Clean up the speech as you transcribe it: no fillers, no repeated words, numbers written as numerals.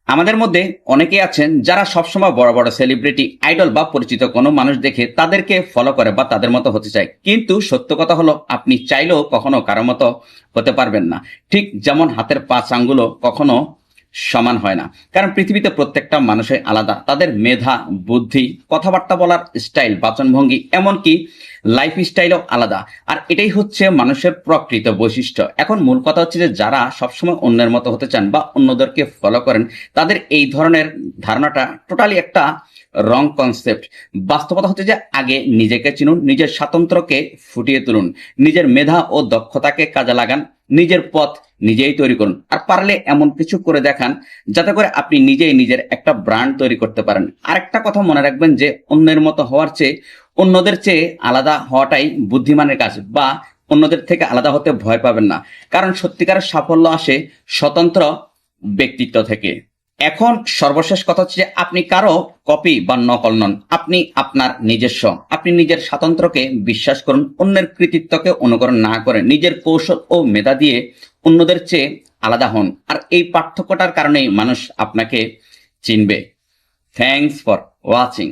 আমাদের মধ্যে অনেকেই আছেন যারা সবসময় বড় বড় সেলিব্রিটি, আইডল বা পরিচিত কোনো মানুষ দেখে তাদেরকে ফলো করে বা তাদের মতো হতে চায়। কিন্তু সত্য কথা হলো, আপনি চাইলেও কখনো কারো মতো হতে পারবেন না। ঠিক যেমন হাতের 5 আঙ্গুলও কখনো সমান হয় না, কারণ পৃথিবীতে প্রত্যেকটা মানুষের আলাদা। তাদের মেধা, বুদ্ধি, কথাবার্তা বলার স্টাইল, বাচনভঙ্গি, এমনকি লাইফ স্টাইলও আলাদা। আর এটাই হচ্ছে মানুষের প্রকৃত বৈশিষ্ট্য। এখন মূল কথা হচ্ছে যে যারা সবসময় অন্যের মতো হতে চান বা অন্যদেরকে ফলো করেন, তাদের এই ধরনের ধারণাটা টোটালি একটা রং কনসেপ্ট। বাস্তবতা হচ্ছে যে আগে নিজেকে চিনুন, নিজের স্বাতন্ত্র্যকে ফুটিয়ে তুলুন, নিজের মেধা ও দক্ষতাকে কাজে লাগান, নিজের পথ নিজেই তৈরি করুন। আর পারলে এমন কিছু করে দেখান যাতে করে আপনি নিজেই নিজের একটা ব্র্যান্ড তৈরি করতে পারেন। আরেকটা কথা মনে রাখবেন যে অন্যের মতো হওয়ার চেয়ে অন্যদের চেয়ে আলাদা হওয়াটাই বুদ্ধিমানের কাজ। বা অন্যদের থেকে আলাদা হতে ভয় পাবেন না, কারণ সত্যিকারের সাফল্য আসে স্বতন্ত্র ব্যক্তিত্ব থেকে। এখন সর্বশেষ কথা হচ্ছে যে আপনি কারো কপি বা নকল নন, আপনি আপনার নিজস্ব। আপনি নিজের স্বাতন্ত্র্যকে বিশ্বাস করুন, অন্যের কৃতিত্বকে অনুকরণ না করে নিজের কৌশল ও মেধা দিয়ে অন্যদের চেয়ে আলাদা হন। আর এই পার্থক্যটার কারণেই মানুষ আপনাকে চিনবে। Thanks for watching.